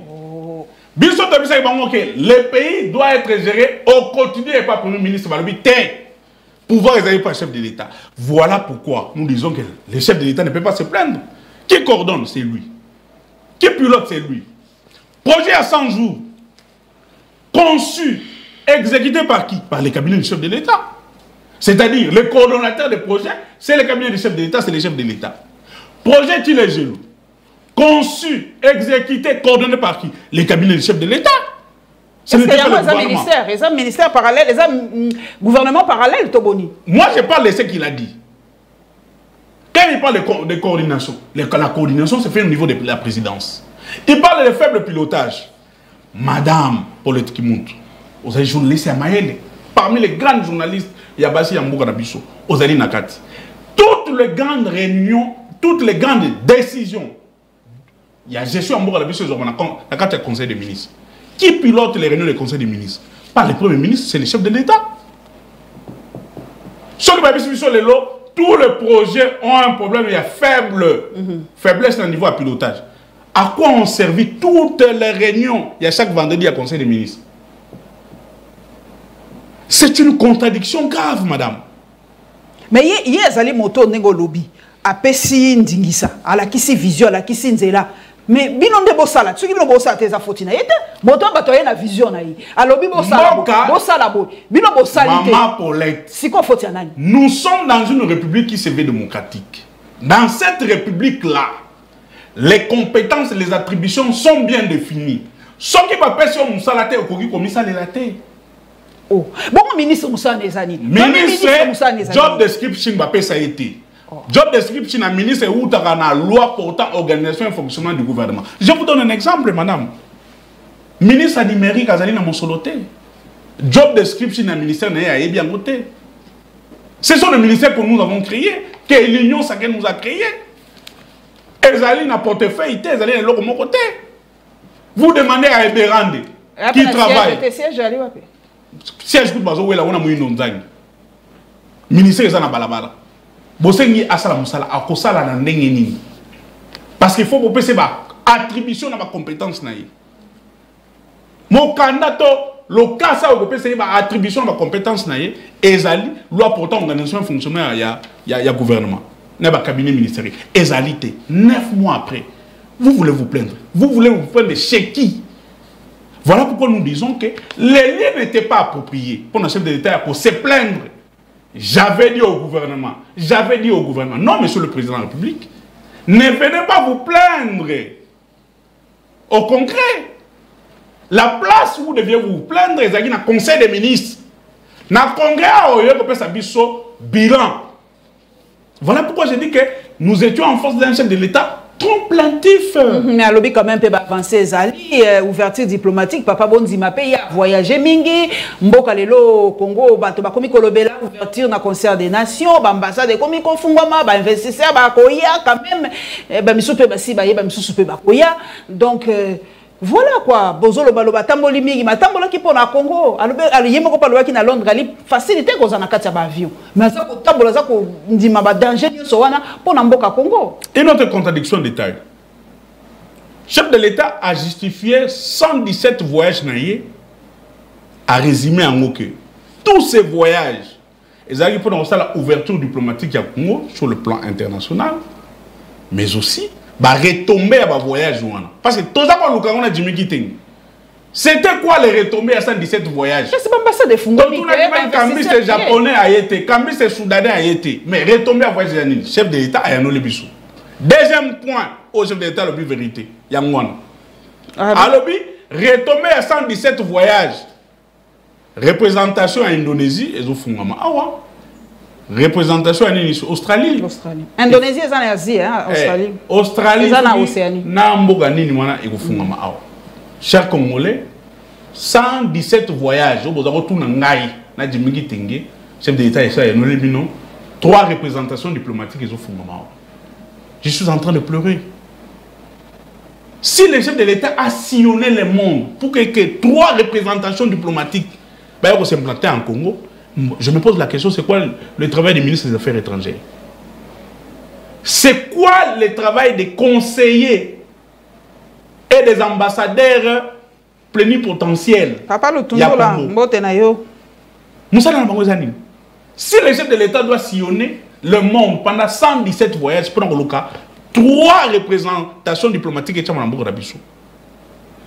Le pays doit être géré au quotidien et pas premier ministre. Pouvoir réservé par le chef de l'État. Voilà pourquoi nous disons que le chef de l'État ne peut pas se plaindre. Qui coordonne? C'est lui. Qui pilote? C'est lui. Projet à 100 jours. Conçu, exécuté par qui? Par les cabinets du chef de l'État. C'est-à-dire, le coordonnateur des projets, c'est le cabinet du chef de l'État, c'est le chef de l'État. Projet qui les gère. Conçu, exécuté, coordonné par qui? Les cabinets du chef de l'État. Est-ce qu'il y a un ministère parallèle, un gouvernement parallèle, Toboni? Moi, je parle de ce qu'il a dit. Quand il parle de coordination, la coordination se fait au niveau de la présidence. Il parle de faible pilotage. Madame Paulette Kimout, vous avez journaliste à Mayele. Parmi les grands journalistes, il y a Bassi Yambouka Nabiso, Ozali Nakati. Toutes les grandes réunions, toutes les grandes décisions, il y a gestion Yambouka Nabiso, Nakati, le conseil des ministres. Qui pilote les réunions du Conseil des ministres? Pas le Premier ministre, c'est le chef de l'État. Tous les projets ont un problème, il y a faiblesse au niveau de pilotage. À quoi ont servi toutes les réunions? Il y a chaque vendredi à Conseil des ministres. C'est une contradiction grave, madame. Mais il y a des motos nego lobby. A Pessi Ndingisa, à la Kissi Vision, à la Kissi Nzela. Mais binon de bossala, ceux qui ont bossé à tes affaires, na yete, moto batoye na vision na yi. Alors bi bossala boy, bino bossalité. Maman Paulette. Si quoi faut y nous sommes dans une république qui se veut démocratique. Dans cette république-là, les compétences et les attributions sont bien définies. Ceux qui va passer au Moussalate au Kogi comme ça les laté. Oh, bon ministre Moussa Nezani. Ministre job description va passer ça été. Job description à ministre ou la loi portant organisation et fonctionnement du gouvernement. Je vous donne un exemple, madame. Ministre à numérique à Zali na Monsoloté. Job description à ministère n'est bien voté. Ce sont les ministères que nous avons créés, que l'Union sacrée nous a créés. Ezali na portefeuille, ezali na loko mon côté. Vous demandez à Eberande qui travaille. Siège coup bazo wela wana muino nzangi. Ministère eza na balabala. Bosengi asala musala akosala na ndenge nini. Parce qu'il faut popese ba attribution na ba compétence na ye. Mon candidat le cas ça popese ba attribution na ba compétence na ye ezali loi portant organisation fonctionnaire ya gouvernement. Na ba cabinet ministériel. Ezalité 9 mois après. Vous voulez vous plaindre. Vous voulez vous plaindre chez qui? Voilà pourquoi nous disons que les liens n'étaient pas appropriés pour le chef de l'État pour se plaindre. J'avais dit au gouvernement. Non, monsieur le président de la République, ne venez pas vous plaindre. Au concret, la place où vous deviez vous plaindre, c'est dans le Conseil des ministres. Dans le Congrès, on peut s'habiller bilan. Voilà pourquoi je dis que nous étions en force d'un chef de l'État trop plaintif. Mais à lobby quand même peut avancer Zali, ouverture diplomatique, papa Bonzima paye voyager mingi, mboka lelo Congo, bato bakomi kolobela ouverture na concert des nations, ambassade komi kofungwama, ba investisseur ba koya quand même, ba misupe basi ba yeba misupe ba koya. Donc voilà quoi, bozolo baloba tamboli mingi, matambola ki pona Congo, alo yemoko paloba ki na Londres ali facilité ko zana kati ya ba avion. Mais ça ko tambola za ko ndima ba danger nyoso wana pona mboka Congo. Une autre contradiction de taille. Chef de l'État a justifié 117 voyages naïe à résumer en mots que tous ces voyages, ils arrivent pour la ouverture diplomatique à Congo sur le plan international, mais aussi bah retomber à voyage parce que tout ça qu'on a dit c'était quoi les retombées à 117 voyages? C'est pas ça de fond. Kambi c'est japonais a été, Kambi c'est soudanais a été, mais retomber à voyage chef de l'État a le bisou. Deuxième point au chef de l'État le plus vérité, Yangwan. À l'objet retomber à 117 voyages. Représentation en Indonésie et au Fungama. Ah ouais. Représentation en Australie. Indonésie est en Asie, hein, Australie. Australie. Ils sont en Océanie. Namboga nini wana ego fungama awa. Chers Congolais, 117 voyages. Au bout tout ngai na Jimigi Tengue, chef de l'État et ça et nous les bino. 3 représentations diplomatiques et au fungama awa. Je suis en train de pleurer. Si le chef de l'État a sillonné le monde pour que 3 représentations diplomatiques ben, s'implanter en Congo, je me pose la question, c'est quoi le travail des ministres des Affaires étrangères? C'est quoi le travail des conseillers et des ambassadeurs plénipotentiels? Papa le toujours là, si le chef de l'État doit sillonner le monde pendant 117 voyages, pour le cas, 3 représentations diplomatiques et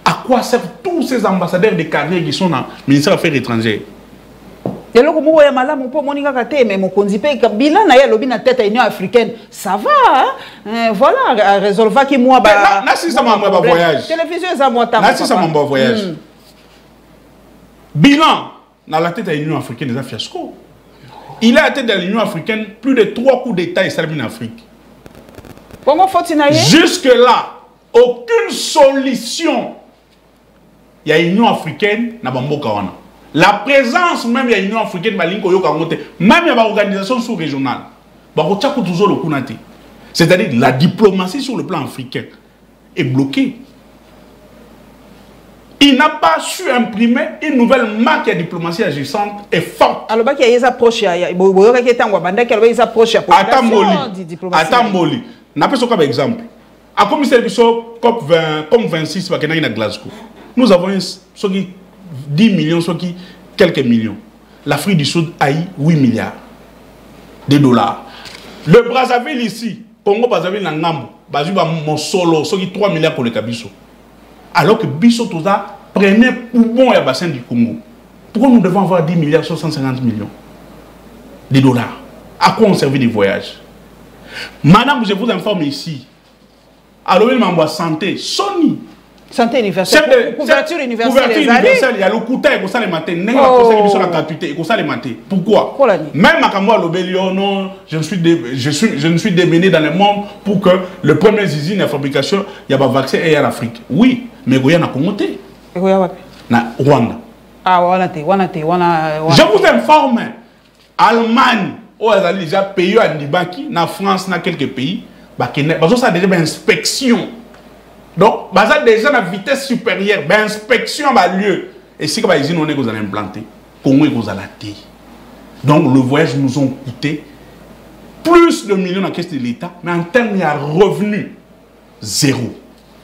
à quoi servent tous ces ambassadeurs de carrière qui sont dans le ministère des Affaires étrangères? Et là, comme on malamu pour Monica Kate, mais mon condipe bilan na ya lobby na tête à l'Union africaine, ça va, hein? Voilà, résolver qui moi bah. Nasi ça m'a voyage. Télévision ça moi ta. Nasi ça m'a voyage. Bilan dans la tête à l'Union africaine des fiasco. Il a à tête de l'Union africaine plus de 3 coups d'État islamiques en Afrique. Comment faut-il naïe? Jusque là, aucune solution. Il y a l'Union africaine na bamboka wana. La présence même de l'Union africaine, même il y a une organisation sous-régionale. C'est-à-dire la diplomatie sur le plan africain est bloquée. Il n'a pas su imprimer une nouvelle marque de diplomatie agissante et forte. Alors, il y a des approches. Il y a des approches. Atamboli. N'a pas un exemple. À commissaire comme 26 à Glasgow, nous avons 10 millions, soit qui quelques millions. L'Afrique du Sud a eu 8 milliards de $. Le Brazzaville ici, Congo Brazzaville Nangambo, Bazuba Monsolo, soit qui 3 milliards pour le Kabiso. Alors que Bisso tout ça, premier poumon et bassin du Congo. Pourquoi nous devons avoir 10 milliards, 150 millions de $? À quoi on servi des voyages? Madame, je vous informe ici. Alors, il m'envoie santé, Sony. Santé universelle. Couverture universelle. Il y a le couteau, il faut le matin. Il faut le matin. Pourquoi? Même à Kamwa Lobelio, non, je ne suis démené dans le monde pour que le premier usine de fabrication, il y a un vaccin et en Afrique. Oui, mais il y a un Congo. Na Rwanda. Ah, je vous informe, Allemagne, où elle a déjà payé à Nibaki, na France, na quelques pays, ça déjà une inspection. Donc, ça déjà la vitesse supérieure, inspection a lieu. Et si vous avez dit, on est implanté, comment vous allez la. Donc, le voyage nous a coûté plus de millions dans la caisse de l'État, mais en termes de revenus, zéro.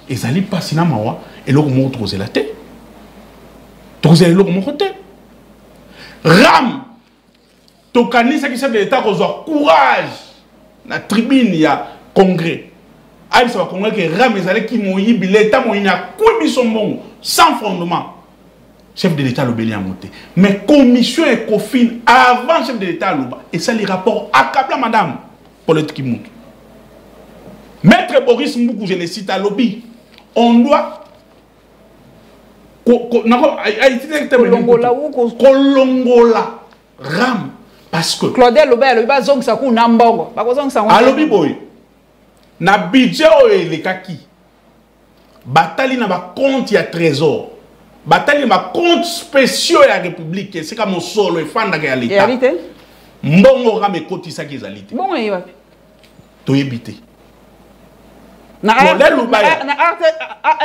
Et ça n'est pas si na mawa, et l'autre mot trop zélaté. Donc, vous avez l'autre mot côté. Ram, Tokani, c'est qui chef de l'État, qu'on a courage. La tribune, il y a congrès. Ah, ça va congrès que Ram, les allés qui m'ont eu, l'État m'a eu à couper son bon, sans fondement. Chef de l'État, le béli a monté. Mais commission et COFIN, avant chef de l'État, et ça, les rapports accablent madame, pour l'être qui monte. Maître Boris Mboukou, je le cite à lobby. On doit. Kolongola. Ram. Parce que. Claudel Lobé, le bas zong sakou nambongo. À lobby boy. Na budget les kaki. Batali na ba compte ya trésor. Batali ma compte spéciaux à la République. C'est comme mon solo et fan de l'État. Mbongo Ram et koti sa kizalité. Bon, et ouais. To éviter. Na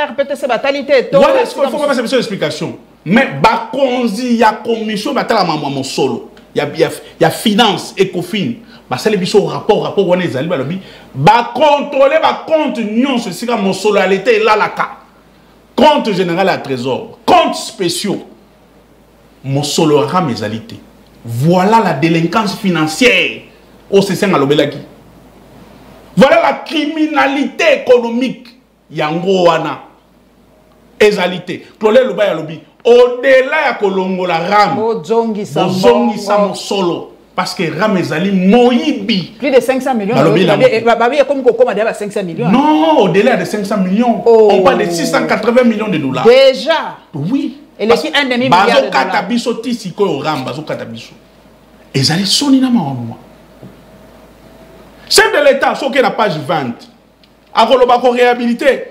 RPTC batalité. Voilà, il faut faire cette explication. Mais bakonzi ya commission batala mon solo. Il y a finance et COFIN. Ça les biso rapport on est allé ba contrôler ba compte union c'est comme mon solo à l'été là la cas. Compte général à trésor, compte spéciaux. Mon solo Ram mes alités. Voilà la délinquance financière au CCN à l'Obelaki. Voilà la criminalité économique. Yango wana. Ezalité. Claudel Lobaya lobby. Au-delà de Kolongola Ram. Bozongi sa mon solo. Parce que Ram ezali moyibi. Plus de 500 millions. Comme Koko m'a 500 millions. Non, au-delà de 500 millions. Oh. On parle de 680 millions de dollars. Déjà. Oui. Et les 1,5 milliard de dollars. Katabiso tisiko au Ram. Bazo katabiso. Ezali soni na mawa. Chef de l'État, sur la page 20, à Kolobako réhabilité,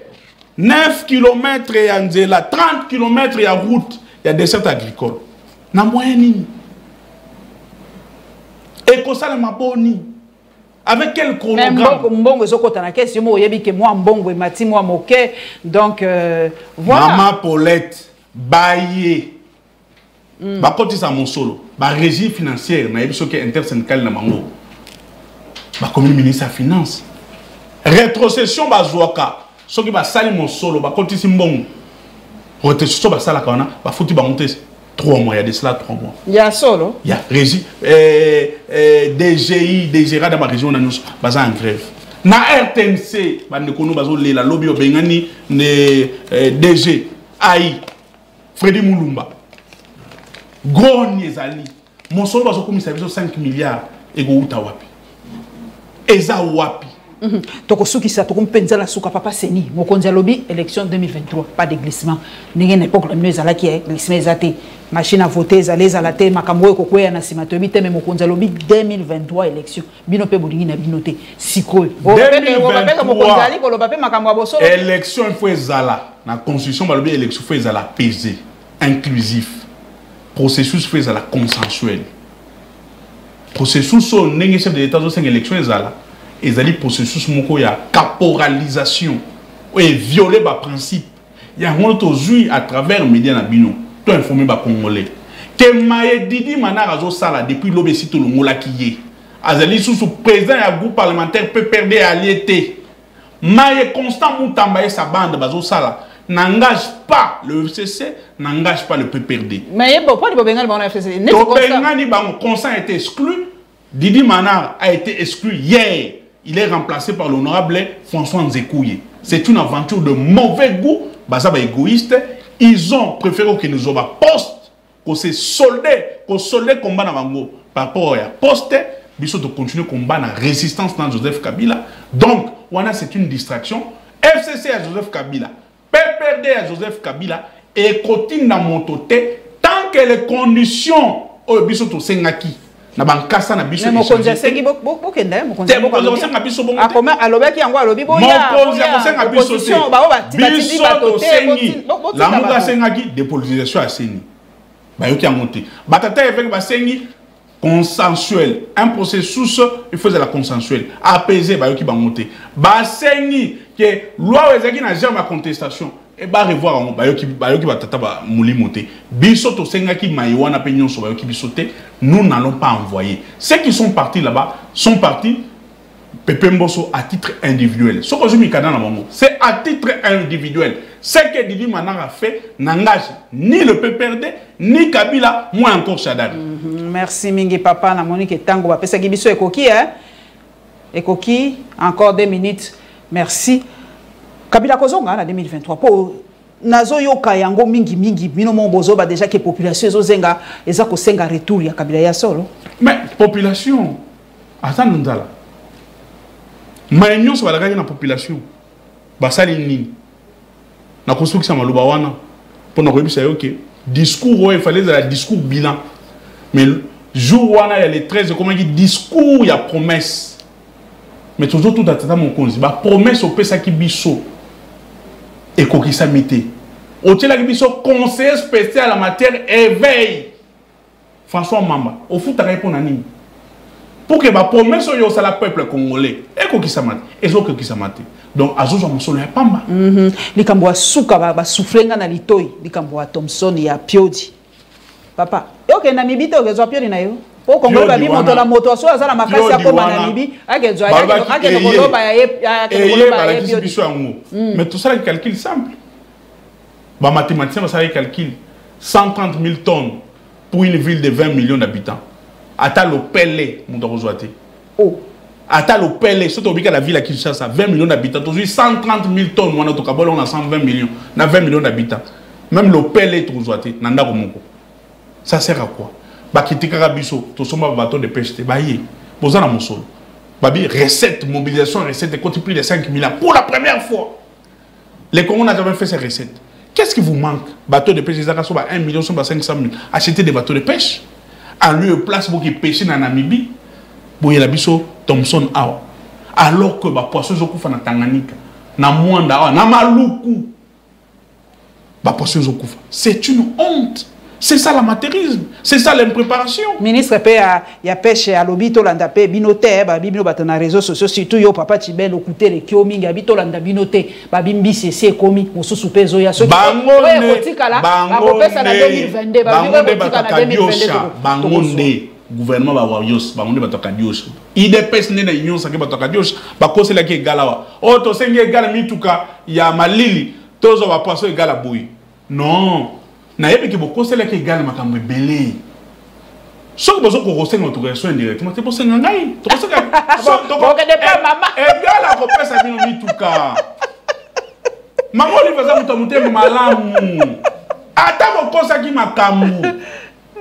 9 km et 30 km et route, il y a des dessert agricole. Na moyenne. Et que ça, ma boni. Avec quel chronogramme? Mbongo zokota na question mo yebi ke moi mbongo et mati moi moke. Donc voilà. Maman Paulette Baye. Ba koti sa mon solo. Ba régie financière na yebi so ke intersyndical na mango. Comme le ministre de la Finance. Rétrocession bazouaka. Ce qui va salir mon solo, va continuer bon. Rétrocession va salir quand on va foutre monter 3 mois. Il y a de cela 3 mois. Il y a solo. Il y a régie. DGI, DGRA dans ma région, on a en grève. Na RTNC, la lobby au Bengani, DG, AI, Freddy Moulumba. Gros Niezali. Mon solo va commis service 5 milliards et go utawapi. Eza wapi. Tokosuki sa tokompenza la suka papa seni mokonzi lobby élection 2023 pas de glissement n'engene époque la mieux ala qui est glissement ezate machine à voter ezaleza la te makambo ko kwea na sima to bite me mokonzi lobby 2023 élection bino pe bolingi na binote sikoyo o bapeka mokonzi ali ko loba pe makambo abosolo élection faut ezala na constitution ba lobby élection faut ezala pesé inclusif processus faut ezala consensuel processus au n'engene chef de l'état zo 5 élection ezala ezali processus moko ya caporalisation et violer ba principe ya honto zui à travers médias na bino to informer ba congolais que Maye Didi Manara zo sala depuis l'obésité le ngola kiye azali sous président ya groupe parlementaire peut perdre allié Maye Constant Moutamba et sa bande bazo sala n'engage pas le FCC n'engage pas le PPRD mais pourquoi le Bengal ba FCC le consent a été exclu. Didi Manara a été exclu hier. Il est remplacé par l'honorable François Nzekouye. C'est une aventure de mauvais goût. Bazaba égoïste. Ils ont préféré que nous ayons un poste, que c'est soldé combat dans Vango. Par rapport à poste, ils ont continué à combattre la résistance dans Joseph Kabila. Donc, c'est une distraction. FCC à Joseph Kabila, PPRD à Joseph Kabila, et continue dans mon côté tant que les conditions au Bissot Sengaki. Na bankasa na biso mokonzi asengi bokenda mokonzi asenga biso bongo akoma alobaki yango alobi boya mokonzi asenga biso te biso tosengi la muka asengaki dépolitisation asengi bayoki yango te batata avec basengi consensuel. Un processus, il faut de la consensuelle. Apaiser, bah, qui va monter. Bah, c'est que loi qui n'a jamais contestation. Et bah, revoir, bah, qui va tata ba mouli monter. Bisoto senga qui maïwana peignon sur bah, qui bisoté. Nous n'allons pas envoyer. Ceux qui sont partis là-bas sont partis. Pepe Mbosso à titre individuel. Ce que je me c'est à titre individuel. Ce que Didi Manar a fait n'engage ni le PPRD, ni Kabila, moins encore Chadad. Merci Mingi Papa, na Monique Tango. Pesa Gibiso Ekoki, hein? Ekoki, encore 2 minutes. Merci. Kabila Kozonga, en 2023. Pour Nazo Yoka Yango Mingi, Mino Mombozo, déjà que la population Zozenga, et ça ko senga retour ya Kabila ya solo. Mais population, attends, nous là. Mais nous sommes dans la population. Basali ni. Na construction maluba wana. Pour nous remettre ok. Discours il fallait un discours bilan. Mais jour wana il y a les 13 comment dire discours il y a promesse. Mais toujours tout à mon konzi. Ba promesse au pesa ki biso. Et ko ki sa mité. Au tela ki biso conseiller spécial en matière éveil. François Mamba. Au foot ta répondre nani. Pour que ma promesse soit la peuple congolais et qu'on qui s'amate et qu'on qui s'amate donc azozo mosolo ya pamba likambo suka ba souffrenga na litoi likambo Thompson ya Piodi papa yoke na mibito okezwa Piodi na yo o Congolais ba bi moto la moto so azala makasi ya koma na libi akezwa ake koloba ya koloba ya Piodi mais tout ça le calcul simple ba mathématicien ba ça le calcul 130 000 tonnes pour une ville de 20 millions d'habitants. Ata le Pelé, mon dorozoité. Oh. Ata le Pelé, surtout au la ville à Kinshasa, 20 millions d'habitants. Aujourd'hui, 130 000 tonnes, on a 120 millions. On a 20 millions d'habitants. Même le Pelé, Nanda Romoko. Ça sert à quoi? Bakiti Karabiso, tout ce bateau de pêche, baye. Bozana Moussol. Babi, recette, mobilisation, recette, compte plus de 5 milliards. Pour la première fois. Les Congolais n'ont jamais fait ces recettes. Qu'est-ce qui vous manque? Bateau de pêche, ils ont 1 million, 500 000. Acheter des bateaux de pêche. À lieu de place pour qu'ils pêchent dans Namibie, pour y aller Thompson Awa. Alors que les poissons sont en Tanganyika, na Mwanda, na Maluku, les poissons sont c'est une honte. C'est ça l'amateurisme, c'est ça l'impréparation. Ministre il y a pêche à l'obito landa pe binoté ba bibino batana réseaux sociaux surtout yo papa Tibel okuté les kiominga bito landa binoté ba bimbi c'est komi mosusu pezo ya ceux bangonde kotikala ba kopesa na 2022 ba bibino kotikala na 2022 bangonde gouvernement ba warios bangonde batoka dios idps ne na union sake batoka dios ba kosela ki galawa o to senge gala mituka ya malili tozo ba poisson gala boui non na yebi ki boko sele ki gala makambo belé so ko ko rosenga autorisation indirectement c'est pour senga ngai to ko donc de pas maman gala ko pesa bino mituka maman li faza mutamute malamu ata boko saki makambo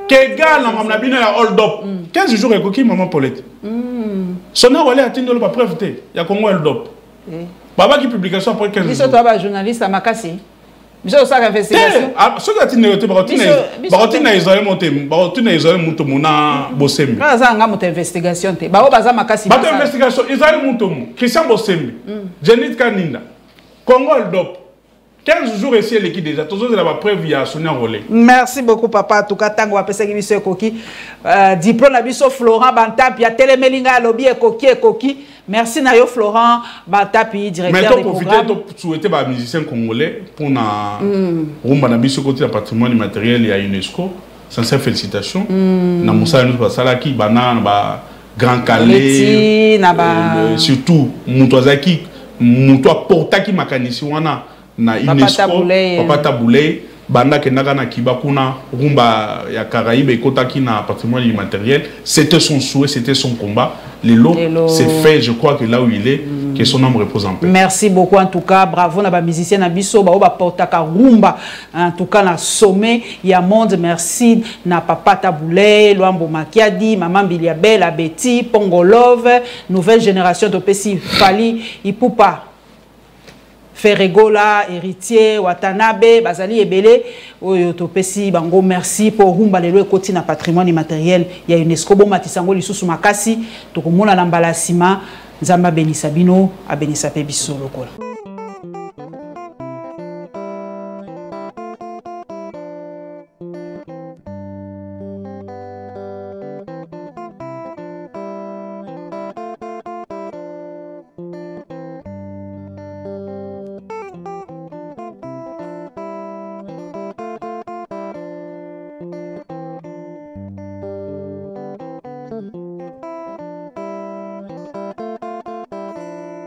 ke gala mamna bino ya hold up 15 jours ekoki maman Paulette sona wale atindolo ba preuve te ya Congo hold up baba ki publication après 15 jours biso to ba journaliste à Makasi. Biso ça investigation. Ce que tu n'es pas barotina Israël monté, barotina Israël monté mona Bosembi. Ba za nga monté investigation te. Ba o baza Makasi. Ba investigation Israël monté Christian Bosembi. Jenit Kaninda. Congo Eldop. 15 jours ici l'équipe déjà. Tous autres la preuve via Sonia Rolé. Merci beaucoup papa. En tout cas tango apesa ki biso koki. Diplôme na biso Florent Bantapi ya telemelinga lobby koki. Merci Nayo Florent Bantapi directeur des programmes. Mais profiter de souhaiter ba musicien congolais pour na rumba na biso côté patrimoine immatériel ya UNESCO. Sincères félicitations. Na Moussa nous basala ki banana ba Grand Calais surtout Mutwazaki Mutwa Portaki makanisi wana na UNESCO Papa Taboulé banda kenaka na Kibakuna rumba ya Caraïbes et kotaki na patrimoine immatériel, c'était son souhait, c'était son combat. Lelo c'est fait, je crois que là où il est que son âme repose en paix. Merci beaucoup en tout cas, bravo na ba musicien na biso ba ba portaka rumba en tout cas na sommet ya monde. Merci na Papa Taboulé, Luambo Makiadi, Maman Biliabel, Abeti, Pongolove, nouvelle génération de Pessi Fali Ipupa Ferregola, héritier, Watanabe, Bazali Ebele, Oyo Topesi, Bango, merci pour Rumba Lelo Ekoti na patrimoine immatériel. Il y a UNESCO Bo Matisango Lisusu Makasi, Tokomona Lambalasima, Nzamba Benisabino, Abenisa Pebiso Lokola.